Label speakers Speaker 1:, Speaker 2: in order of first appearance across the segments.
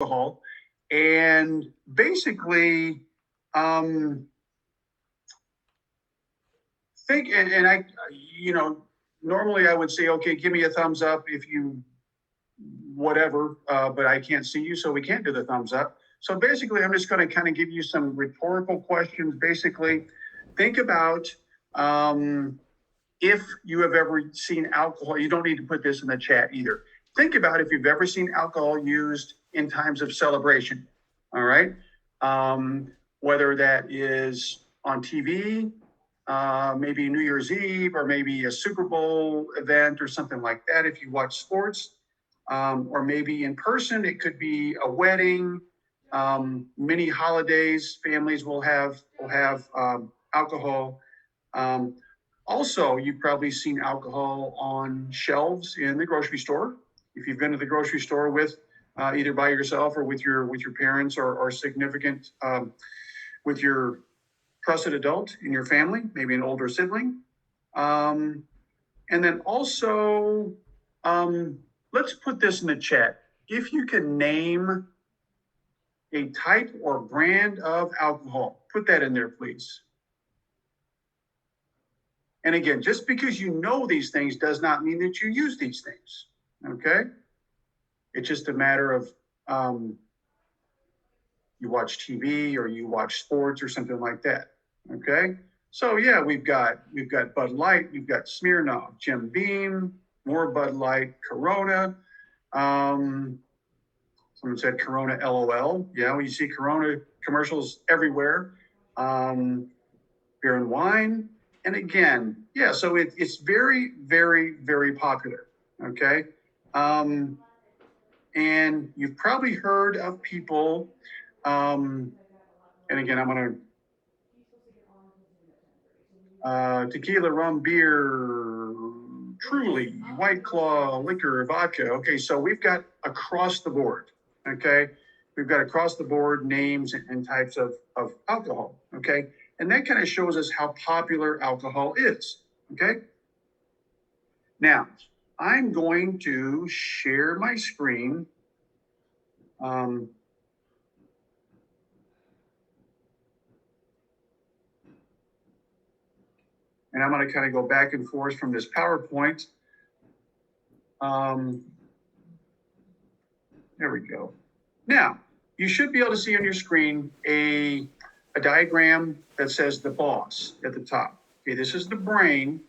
Speaker 1: alcohol. And basically, um, think, and I, you know, normally I would say, okay, give me a thumbs up if you, whatever, but I can't see you, so we can't do the thumbs up. So basically, I'm just going to kind of give you some rhetorical questions. Basically, think about if you have ever seen alcohol. You don't need to put this in the chat either. Think about if you've ever seen alcohol used in times of celebration. All right. Whether that is on TV, maybe New Year's Eve, or maybe a Super Bowl event or something like that. If you watch sports, or maybe in person, it could be a wedding. Many holidays, families will have alcohol. Um, Also, you've probably seen alcohol on shelves in the grocery store. If you've been to the grocery store with either by yourself or with your parents or significant with your trusted adult in your family, maybe an older sibling. Um, and then also, let's put this in the chat. If you can name a type or brand of alcohol, put that in there, please. And again, just because you know these things does not mean that you use these things. Okay? It's just a matter of you watch TV or you watch sports or something like that. Okay? So yeah, we've got Bud Light, we've got Smirnoff, Jim Beam, more Bud Light, Corona. Someone said Corona LOL. Yeah, well, you see Corona commercials everywhere. Beer and wine. And again, yeah, so it's very, very, very popular. Okay. And you've probably heard of people, and again, I'm going to tequila, rum, beer, Truly, White Claw, liquor, vodka. Okay, so we've got across the board. Okay, we've got across the board names and types of alcohol. Okay, and that kind of shows us how popular alcohol is. Okay, now I'm going to share my screen. And I'm going to kind of go back and forth from this PowerPoint. There we go. Now, you should be able to see on your screen a diagram that says the boss at the top. Okay, this is the brain.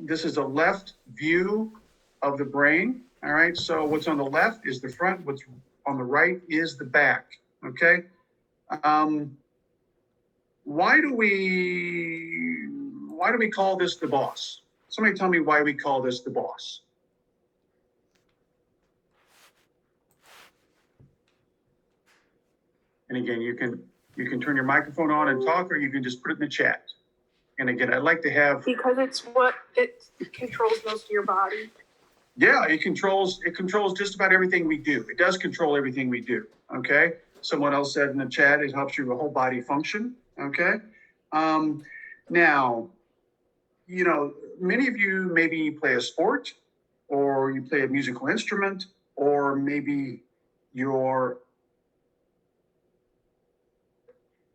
Speaker 1: This is a left view of the brain. All right, so what's on the left is the front, what's on the right is the back. Okay. Why do we call this the boss? Somebody tell me why we call this the boss. And again, you can turn your microphone on and talk, or you can just put it in the chat. And again, I'd like to have,
Speaker 2: because it controls most of your body.
Speaker 1: Yeah, it controls just about everything we do. It does control everything we do. Okay. Someone else said in the chat, it helps your whole body function. Okay. Now, you know, many of you maybe play a sport, or you play a musical instrument, or maybe you're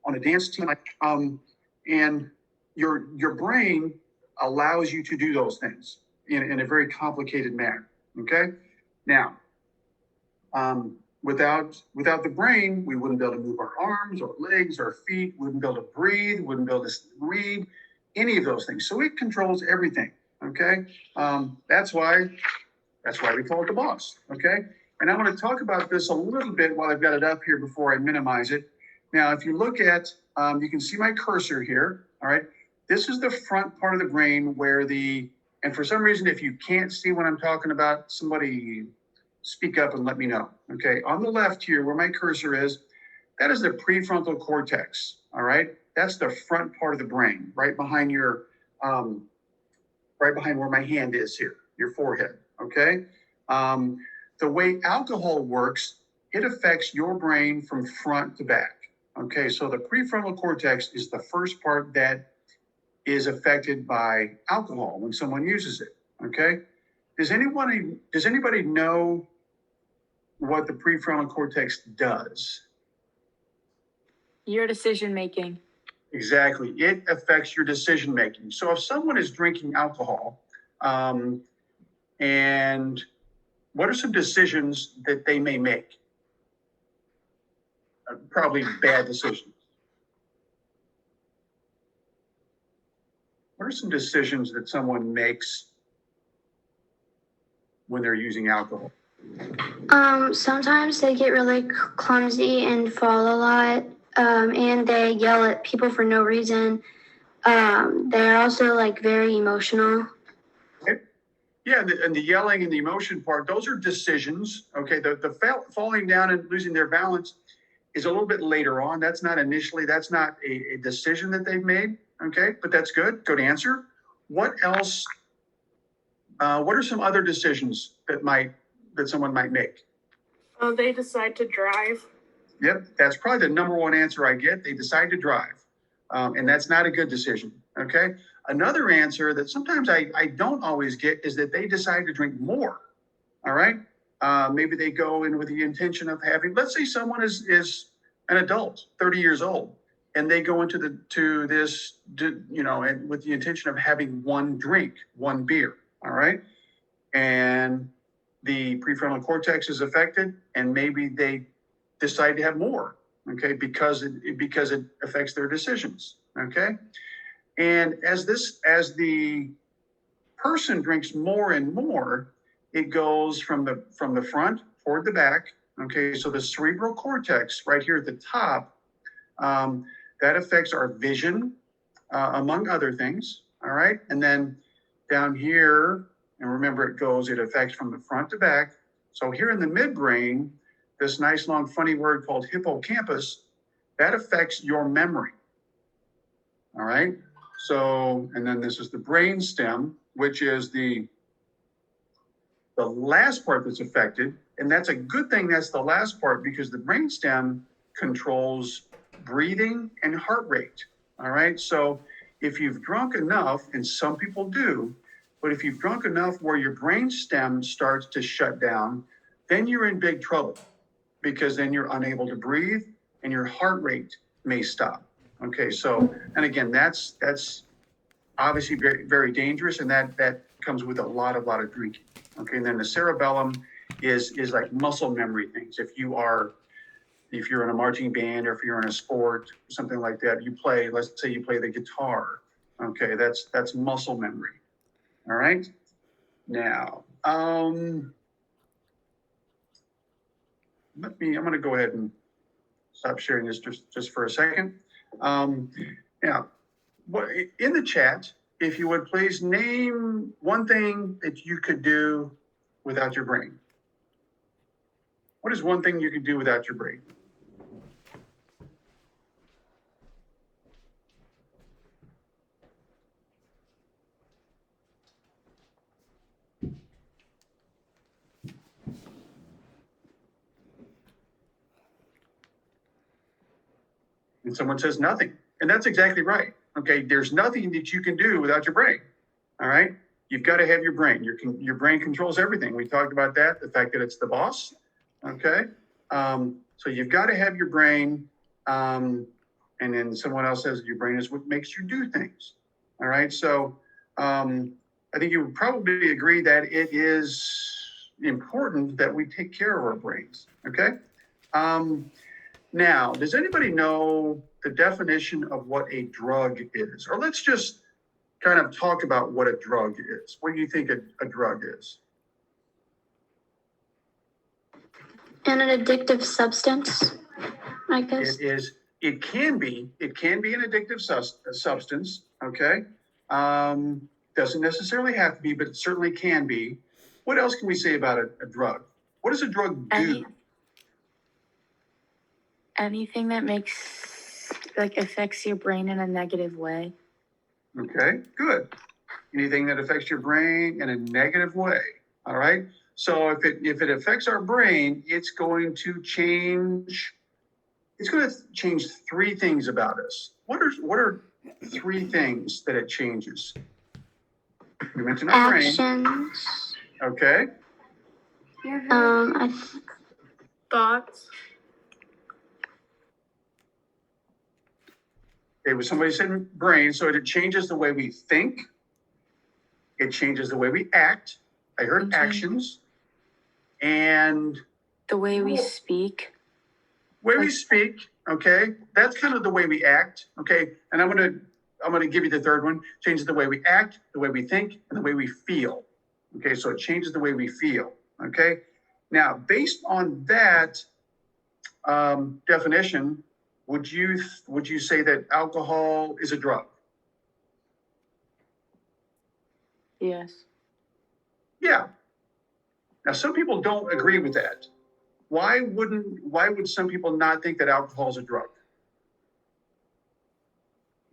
Speaker 1: on a dance team, and your brain allows you to do those things in a very complicated manner. Okay. Now, without the brain, we wouldn't be able to move our arms or legs or feet, wouldn't be able to breathe, wouldn't be able to read, any of those things. So it controls everything. Okay. That's why we call it the boss. Okay. And I'm going to talk about this a little bit while I've got it up here before I minimize it. Now, if you look at, you can see my cursor here. All right. This is the front part of the brain where and for some reason, if you can't see what I'm talking about, somebody speak up and let me know. Okay. On the left here, where my cursor is, that is the prefrontal cortex. All right. That's the front part of the brain, right behind right behind where my hand is here, your forehead. Okay. The way alcohol works, it affects your brain from front to back. Okay, so the prefrontal cortex is the first part that is affected by alcohol when someone uses it. Okay, does anybody know what the prefrontal cortex does.
Speaker 3: Your decision making.
Speaker 1: Exactly. It affects your decision making. So if someone is drinking alcohol, and what are some decisions that they may make? Probably bad decisions. What are some decisions that someone makes when they're using alcohol?
Speaker 4: Sometimes they get really clumsy and fall a lot, and they yell at people for no reason. They're also like very emotional.
Speaker 1: Okay. Yeah, and the yelling and the emotion part, those are decisions. Okay, the falling down and losing their balance is a little bit later on. That's not a decision that they've made. Okay, but that's good. Good answer. What else? What are some other decisions that someone might make?
Speaker 2: They decide to drive.
Speaker 1: Yep, that's probably the number one answer I get. They decide to drive, and that's not a good decision. Okay. Another answer that sometimes I don't always get is that they decide to drink more. All right. Maybe they go in with the intention of having, let's say someone is an adult, 30 years old, and they go into and with the intention of having one drink, one beer. All right. And the prefrontal cortex is affected, and maybe they decide to have more. Okay. Because it affects their decisions. Okay. And as the person drinks more and more, it goes from the front toward the back. Okay, so the cerebral cortex right here at the top, that affects our vision, among other things. All right, and then down here, and remember it affects from the front to back. So here in the midbrain, this nice long funny word called hippocampus, that affects your memory. All right. So, and then this is the brain stem, which is the last part that's affected. And that's a good thing that's the last part, because the brain stem controls breathing and heart rate. All right. So if you've drunk enough, and some people do, but if you've drunk enough where your brain stem starts to shut down, then you're in big trouble, because then you're unable to breathe and your heart rate may stop. Okay, so, and again, that's obviously very, very dangerous, and that comes with a lot of drinking. Okay, and then the cerebellum is like muscle memory things. If you're in a marching band, or if you're in a sport, something like that, let's say you play the guitar. Okay, that's muscle memory. All right. Now, I'm going to go ahead and stop sharing this just for a second. Now, in the chat, if you would please name one thing that you could do without your brain. What is one thing you could do without your brain? And someone says nothing. And that's exactly right. Okay, there's nothing that you can do without your brain. All right, you've got to have your brain. Your brain controls everything. We talked about that, the fact that it's the boss. Okay, so you've got to have your brain. And then someone else says your brain is what makes you do things. All right, so I think you would probably agree that it is important that we take care of our brains. Okay. Now, does anybody know the definition of what a drug is? Or let's just kind of talk about what a drug is. What do you think a drug is?
Speaker 4: And an addictive substance, I guess.
Speaker 1: It can be an addictive substance. Okay. Doesn't necessarily have to be, but it certainly can be. What else can we say about a drug? What does a drug do?
Speaker 3: Anything that affects your brain in a negative way.
Speaker 1: Okay, good. Anything that affects your brain in a negative way. All right. So if it affects our brain, it's going to change three things about us. What are three things that it changes? You mentioned our brain.
Speaker 4: Actions.
Speaker 1: Okay.
Speaker 2: Thoughts?
Speaker 1: Okay, when somebody said brain, so it changes the way we think. It changes the way we act. I heard
Speaker 3: Thinking.
Speaker 1: actions. And
Speaker 3: The way we speak.
Speaker 1: way we speak, okay, that's kind of the way we act, okay. And I'm gonna give you the third one. Changes the way we act, the way we think, and the way we feel. Okay, so it changes the way we feel. Okay. Now, based on that definition, would you say that alcohol is a drug?
Speaker 3: Yes.
Speaker 1: Yeah. Now, some people don't agree with that. Why would some people not think that alcohol is a drug?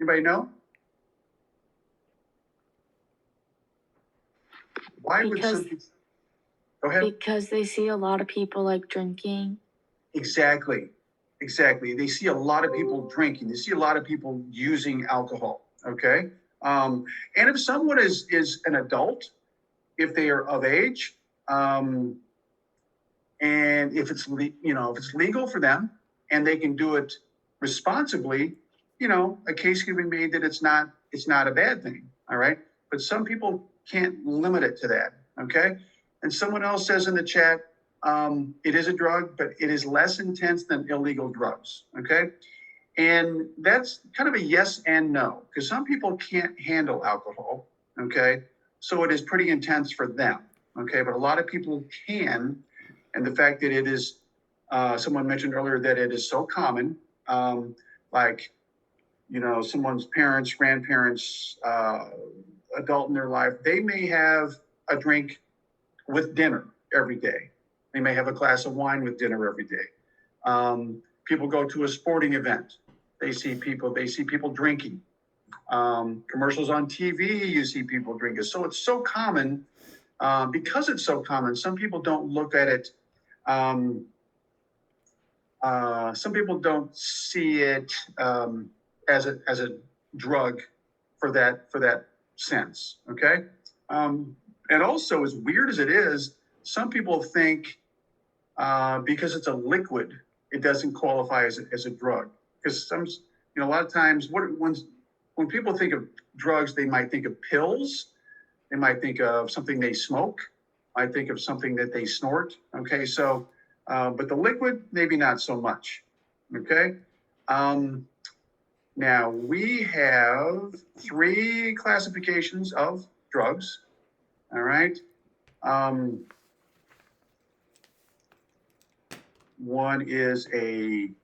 Speaker 1: Anybody know? Why would some
Speaker 3: Because-
Speaker 1: people? Go ahead.
Speaker 3: Because they see a lot of people like drinking.
Speaker 1: Exactly. They see a lot of people drinking. They see a lot of people using alcohol. Okay. And if someone is an adult, if they are of age, and if it's legal for them and they can do it responsibly, a case can be made that it's not a bad thing. All right. But some people can't limit it to that. Okay. And someone else says in the chat, it is a drug, but it is less intense than illegal drugs. Okay. And that's kind of a yes and no, because some people can't handle alcohol. Okay. So it is pretty intense for them. Okay. But a lot of people can. And the fact that it is, someone mentioned earlier that it is so common, someone's parents, grandparents, adult in their life, they may have a drink with dinner every day. They may have a glass of wine with dinner every day. People go to a sporting event. They see people drinking. Commercials on TV, you see people drinking. So it's so common. Because it's so common, some people don't look at it. Some people don't see it as a drug for that sense. Okay. And also, as weird as it is, some people think because it's a liquid, it doesn't qualify as a drug. Because a lot of times, when people think of drugs, they might think of pills. They might think of something they smoke. Might think of something that they snort. Okay, so, but the liquid, maybe not so much. Okay. Now we have 3 classifications of drugs. All right. One is sorry.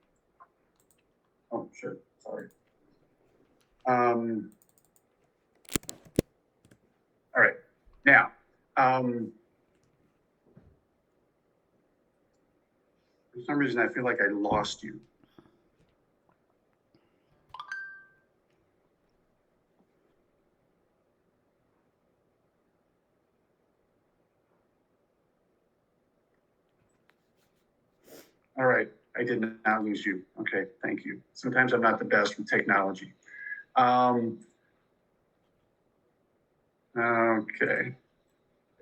Speaker 1: All right. Now, for some reason, I feel like I lost you. All right, I did not lose you. Okay, thank you. Sometimes I'm not the best with technology. Okay,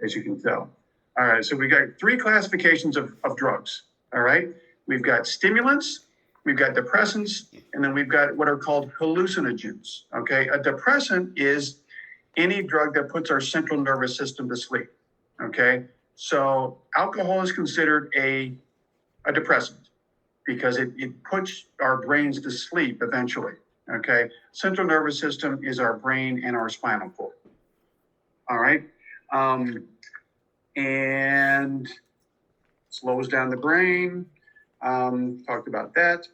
Speaker 1: as you can tell. All right, so we got 3 classifications of drugs. All right, we've got stimulants, we've got depressants, and then we've got what are called hallucinogens. Okay, a depressant is any drug that puts our central nervous system to sleep. Okay, so alcohol is considered a depressant because it puts our brains to sleep eventually. Okay, central nervous system is our brain and our spinal cord. All right, and slows down the brain. Talked about that.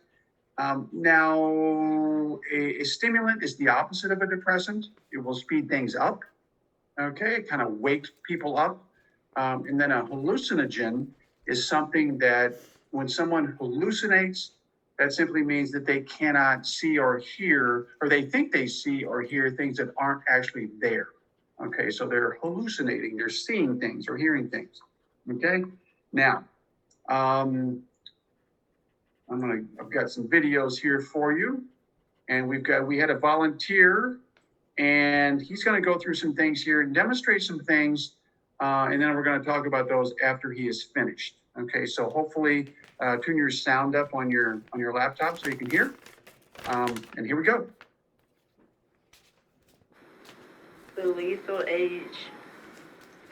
Speaker 1: Now, a stimulant is the opposite of a depressant. It will speed things up. Okay, it kind of wakes people up. And then a hallucinogen is something that when someone hallucinates, that simply means that they cannot see or hear, or they think they see or hear things that aren't actually there. Okay, so they're hallucinating, they're seeing things or hearing things. Okay, now, I've got some videos here for you, and we had a volunteer, and he's going to go through some things here and demonstrate some things, and then we're going to talk about those after he is finished. Okay, so hopefully tune your sound up on your laptop so you can hear. And here we go.
Speaker 5: The lethal age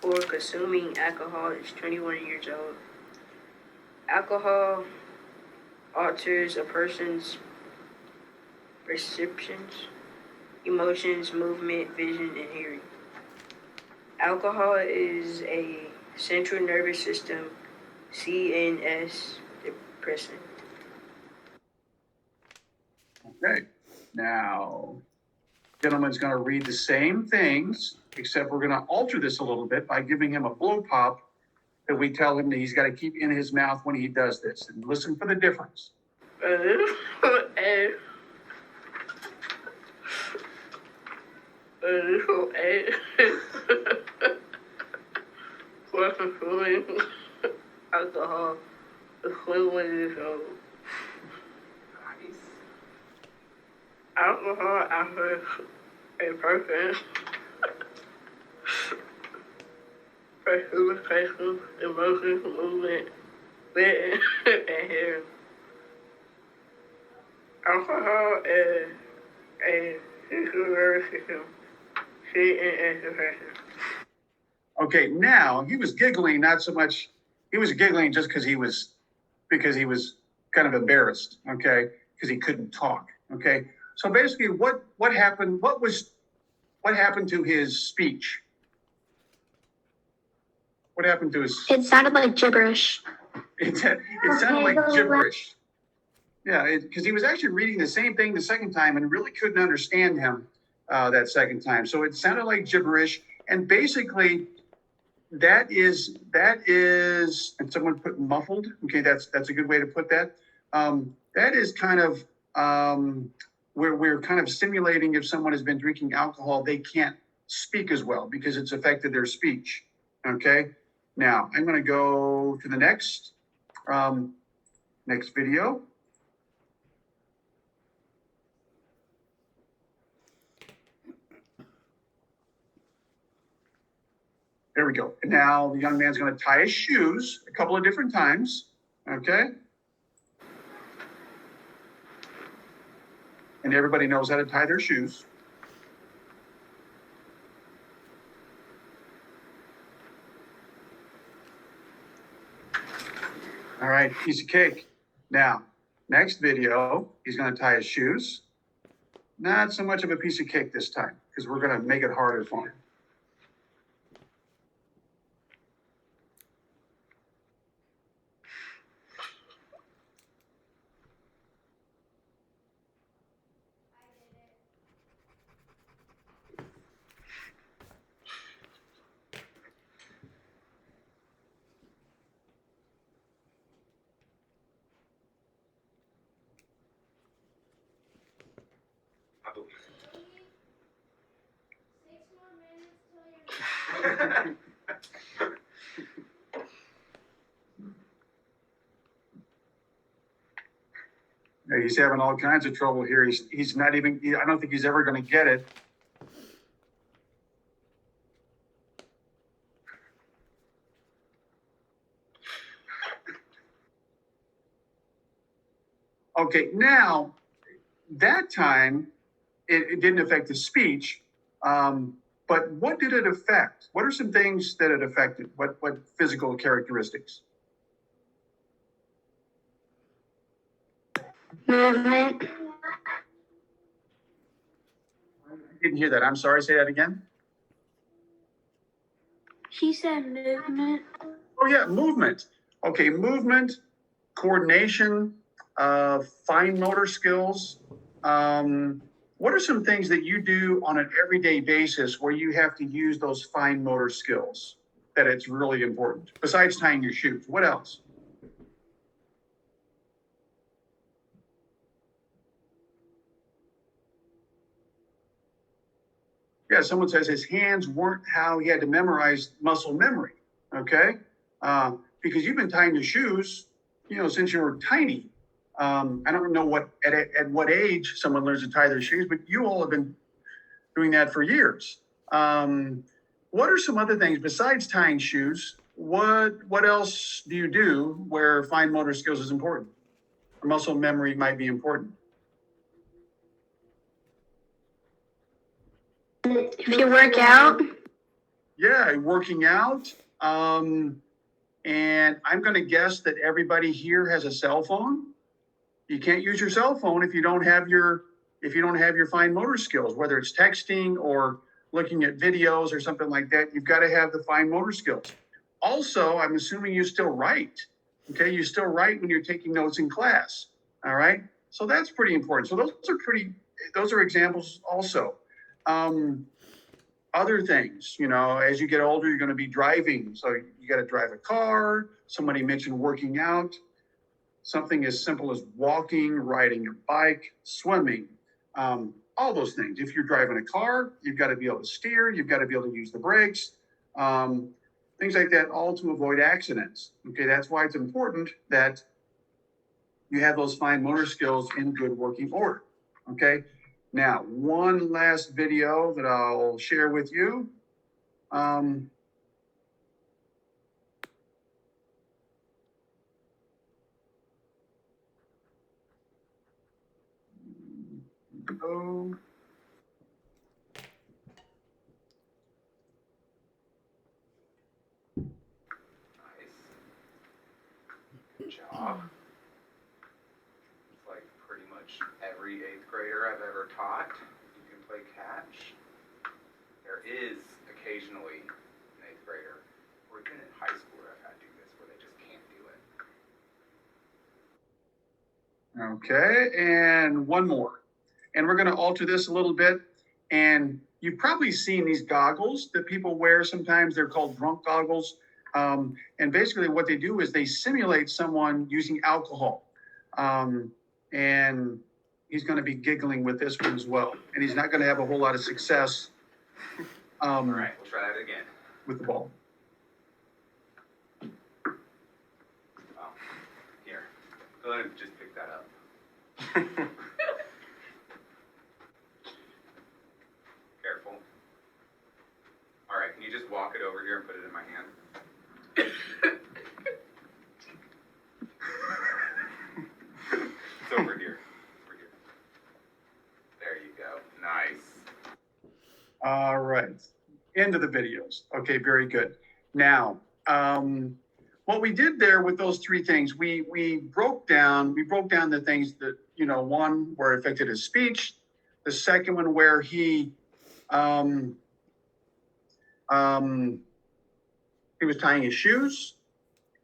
Speaker 5: for consuming alcohol is 21 years old. Alcohol alters a person's perceptions, emotions, movement, vision, and hearing. Alcohol is a central nervous system CNS depressant.
Speaker 1: Okay, now, gentleman's gonna read the same things, except we're gonna alter this a little bit by giving him a blow pop that we tell him that he's gotta keep in his mouth when he does this. And listen for the difference.
Speaker 5: For consuming alcohol is 21 years old. Alcohol alters a person's perception, emotions, movement, vision, and hearing. Alcohol is a central nervous system CNS depressant.
Speaker 1: Okay, now, he was giggling, not so much, he was giggling just because he was kind of embarrassed, okay? Because he couldn't talk, okay? So basically, what happened, what happened to his speech? What happened to his,
Speaker 4: It sounded like gibberish.
Speaker 1: it sounded like gibberish. Yeah, because he was actually reading the same thing the second time and really couldn't understand him that second time. So it sounded like gibberish, and basically, that is, and someone put muffled. Okay, that's a good way to put that. That is kind of we're kind of simulating if someone has been drinking alcohol, they can't speak as well because it's affected their speech. Okay, now I'm going to go to the next video. There we go. And now the young man's going to tie his shoes a couple of different times. Okay. And everybody knows how to tie their shoes. All right, piece of cake. Now, next video, he's going to tie his shoes. Not so much of a piece of cake this time because we're going to make it harder for him. Yeah, he's having all kinds of trouble here. He's not even, I don't think he's ever going to get it. Okay, now, that time, it didn't affect his speech, but what did it affect? What are some things that it affected? What physical characteristics?
Speaker 4: Movement.
Speaker 1: I didn't hear that. I'm sorry, say that again.
Speaker 3: He said movement.
Speaker 1: Oh yeah, movement. Okay, movement, coordination, fine motor skills. What are some things that you do on an everyday basis where you have to use those fine motor skills that it's really important? Besides tying your shoes, what else? Yeah, someone says his hands weren't how he had to memorize muscle memory. Okay, because you've been tying your shoes, since you were tiny. I don't know at what age someone learns to tie their shoes, but you all have been doing that for years. What are some other things besides tying shoes what else do you do where fine motor skills is important? Muscle memory might be important.
Speaker 4: If you work out,
Speaker 1: Yeah, working out. And I'm going to guess that everybody here has a cell phone. You can't use your cell phone if you don't have your fine motor skills, whether it's texting or looking at videos or something like that. You've got to have the fine motor skills. Also, I'm assuming you still write. Okay, you still write when you're taking notes in class. All right, so that's pretty important. So those are examples also. Other things, as you get older, you're going to be driving. So you got to drive a car. Somebody mentioned working out. Something as simple as walking, riding a bike, swimming, all those things. If you're driving a car, you've got to be able to steer. You've got to be able to use the brakes, things like that, all to avoid accidents. Okay, that's why it's important that you have those fine motor skills in good working order. Okay. Now, one last video that I'll share with you. Go.
Speaker 6: Nice. Good job. It's like pretty much every 8th grader I've ever taught. You can play catch. There is occasionally an 8th grader, or even in high school where I've had to do this, where they just can't do it.
Speaker 1: Okay, and one more. And we're going to alter this a little bit. And you've probably seen these goggles that people wear sometimes. They're called drunk goggles. And basically what they do is they simulate someone using alcohol. And he's going to be giggling with this one as well. And he's not going to have a whole lot of success
Speaker 6: All right, we'll try that again.
Speaker 1: with the ball.
Speaker 6: Oh, here. Go ahead and just pick that up. Careful. All right, can you just walk it over here and put it in my hand? It's over here. Over here. There you go. Nice.
Speaker 1: All right. End of the videos. Okay, very good. Now, what we did there with those three things, we broke down the things that, one where it affected his speech, the second one where he was tying his shoes,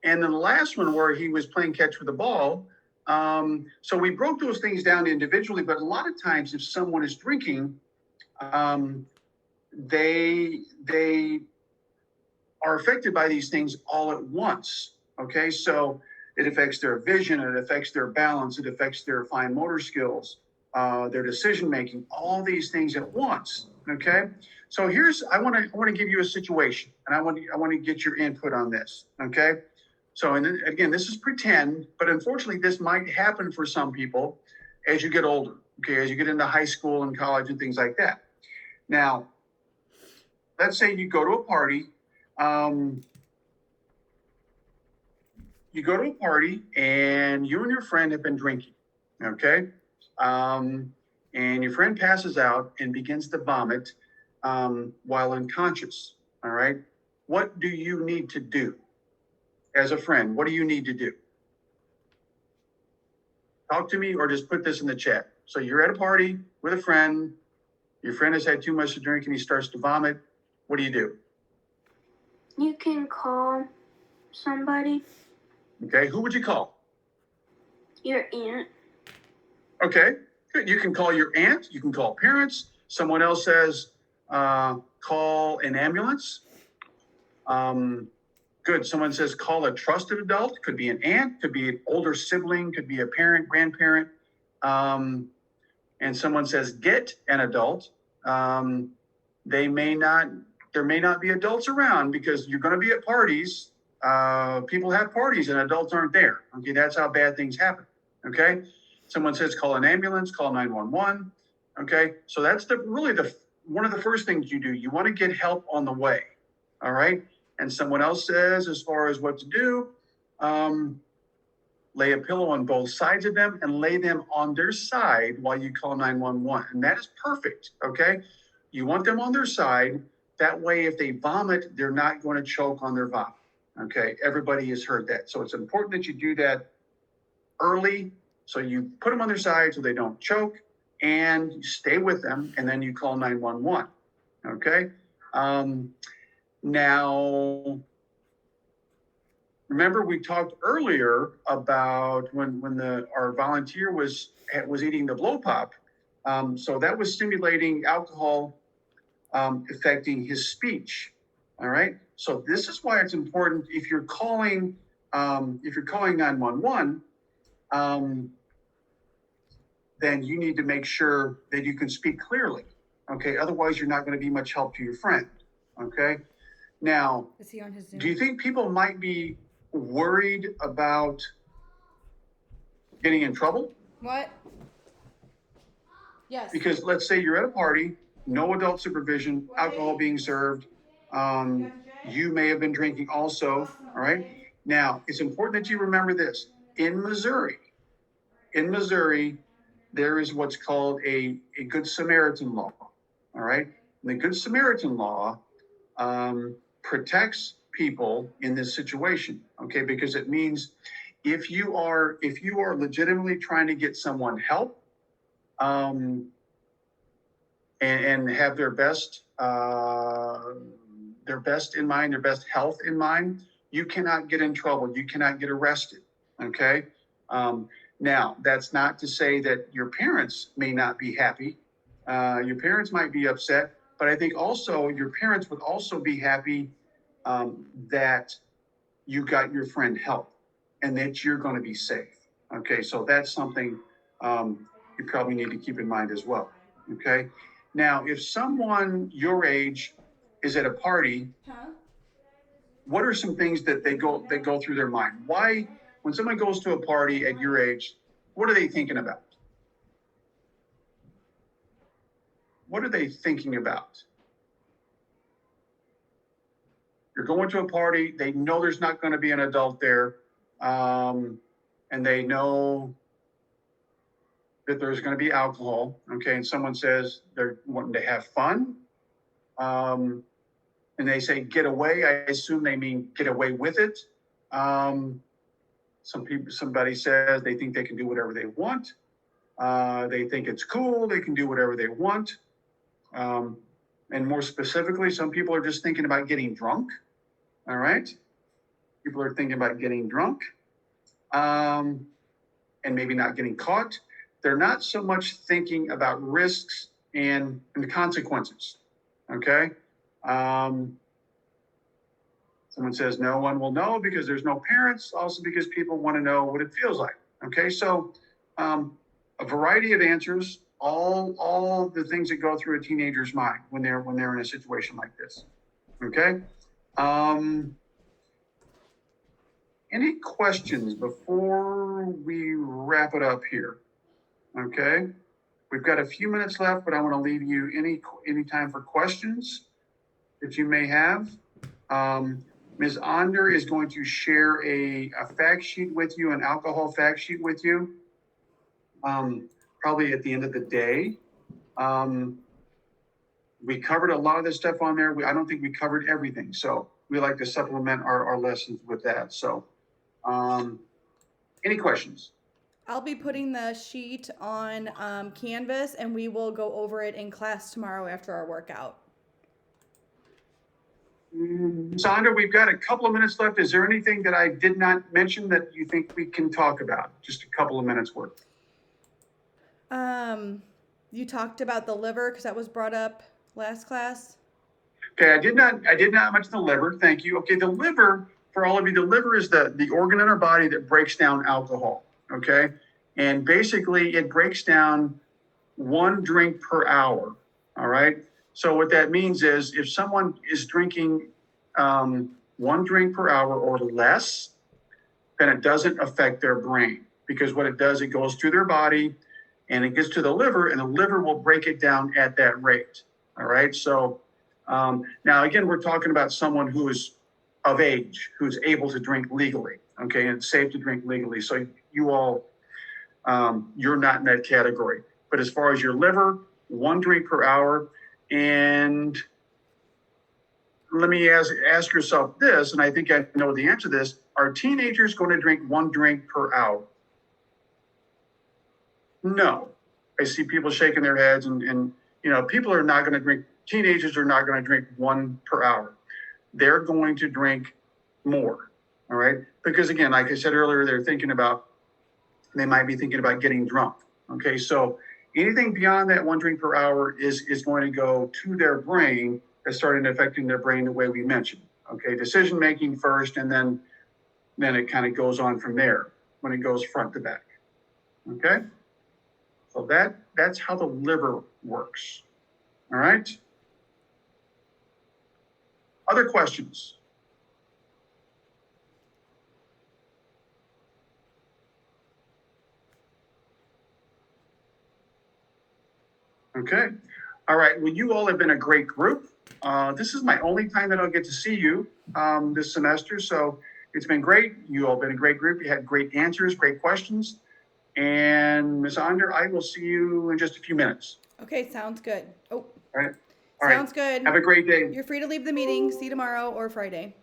Speaker 1: and then the last one where he was playing catch with the ball. So we broke those things down individually, but a lot of times if someone is drinking, they are affected by these things all at once. Okay, so it affects their vision, it affects their balance, it affects their fine motor skills, their decision making, all these things at once. Okay, so I want to give you a situation, and I want to get your input on this. Okay, so and then, again, this is pretend, but unfortunately, this might happen for some people as you get older. Okay, as you get into high school and college and things like that. Now, let's say you go to a party. You go to a party and you and your friend have been drinking, okay? And your friend passes out and begins to vomit while unconscious, all right? What do you need to do as a friend? What do you need to do? Talk to me or just put this in the chat. So you're at a party with a friend. Your friend has had too much to drink and he starts to vomit. What do you do?
Speaker 4: you can call somebody,
Speaker 1: Okay, who would you call?
Speaker 4: your aunt.
Speaker 1: Okay, good. You can call your aunt. You can call parents. Someone else says, call an ambulance. Good. Someone says, call a trusted adult. Could be an aunt, could be an older sibling, could be a parent, grandparent. And someone says, get an adult. There may not be adults around because you're going to be at parties. People have parties and adults aren't there. Okay, that's how bad things happen. Okay, someone says call an ambulance, call 911. Okay, so that's really one of the first things you do. You want to get help on the way. All right, and someone else says, as far as what to do, lay a pillow on both sides of them and lay them on their side while you call 911. And that is perfect, okay? You want them on their side. That way, if they vomit, they're not going to choke on their vomit, okay? Everybody has heard that. So it's important that you do that early. So you put them on their side so they don't choke, and you stay with them, and then you call 911, okay? Now, remember we talked earlier about when our volunteer was eating the blow pop. So that was stimulating alcohol, affecting his speech. All right. So this is why it's important if you're calling 911, then you need to make sure that you can speak clearly. Okay. Otherwise, you're not going to be much help to your friend. Okay. Now,
Speaker 7: Is he on his Zoom?
Speaker 1: do you think people might be worried about getting in trouble?
Speaker 7: What? Yes.
Speaker 1: Because let's say you're at a party, no adult supervision, alcohol being served. You may have been drinking also. All right. Now, it's important that you remember this. In Missouri, there is what's called a Good Samaritan law. All right. And the Good Samaritan law protects people in this situation. Okay. Because it means if you are legitimately trying to get someone help, and have their best in mind, their best health in mind, you cannot get in trouble. You cannot get arrested. Okay. Now, that's not to say that your parents may not be happy. Your parents might be upset, but I think also your parents would also be happy that you got your friend help and that you're going to be safe. Okay. So that's something you probably need to keep in mind as well. Okay. Now, if someone your age is at a party, what are some things that they go through their mind? Why, when someone goes to a party at your age, what are they thinking about? What are they thinking about? You're going to a party, they know there's not going to be an adult there, and they know that there's going to be alcohol, okay, and someone says they're wanting to have fun, and they say get away. I assume they mean get away with it. Somebody says they think they can do whatever they want. They think it's cool. They can do whatever they want. And more specifically, some people are just thinking about getting drunk. All right. People are thinking about getting drunk, and maybe not getting caught. They're not so much thinking about risks and the consequences. Okay. Someone says no one will know because there's no parents, also because people want to know what it feels like. Okay. So a variety of answers, all the things that go through a teenager's mind when they're in a situation like this. Okay. Any questions before we wrap it up here? Okay, we've got a few minutes left, but I want to leave you any time for questions that you may have. Ms. Onder is going to share a fact sheet with you, an alcohol fact sheet with you, probably at the end of the day. We covered a lot of this stuff on there. I don't think we covered everything, so we like to supplement our lessons with that. So, any questions?
Speaker 7: I'll be putting the sheet on Canvas, and we will go over it in class tomorrow after our workout.
Speaker 1: Sandra, we've got a couple of minutes left. Is there anything that I did not mention that you think we can talk about? Just a couple of minutes worth.
Speaker 7: You talked about the liver because that was brought up last class.
Speaker 1: Okay, I did not mention the liver. Thank you. Okay, the liver, for all of you, the liver is the organ in our body that breaks down alcohol. Okay, and basically it breaks down 1 drink per hour. All right. So what that means is if someone is drinking 1 drink per hour or less, then it doesn't affect their brain, because what it does, it goes through their body and it gets to the liver, and the liver will break it down at that rate. All right. So now again, we're talking about someone who is of age who's able to drink legally. Okay, and it's safe to drink legally. So you all, you're not in that category. But as far as your liver, 1 drink per hour. And let me ask yourself this, and I think I know the answer to this. Are teenagers going to drink 1 drink per hour? No. I see people shaking their heads and people are not going to drink, teenagers are not going to drink 1 per hour. They're going to drink more. All right. Because again, like I said earlier, they might be thinking about getting drunk. Okay. So anything beyond that 1 drink per hour is going to go to their brain and starting affecting their brain the way we mentioned. Okay. Decision making first, and then it kind of goes on from there when it goes front to back. Okay. So that's how the liver works. All right. Other questions? Okay. All right. Well, you all have been a great group. This is my only time that I'll get to see you this semester. So it's been great. You all have been a great group. You had great answers, great questions. And Ms. Onder, I will see you in just a few minutes.
Speaker 7: Okay, sounds good. Oh,
Speaker 1: All right. All right.
Speaker 7: sounds good.
Speaker 1: Have a great day.
Speaker 7: You're free to leave the meeting. See you tomorrow or Friday.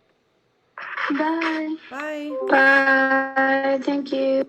Speaker 4: Bye.
Speaker 7: Bye.
Speaker 4: Bye. Thank you.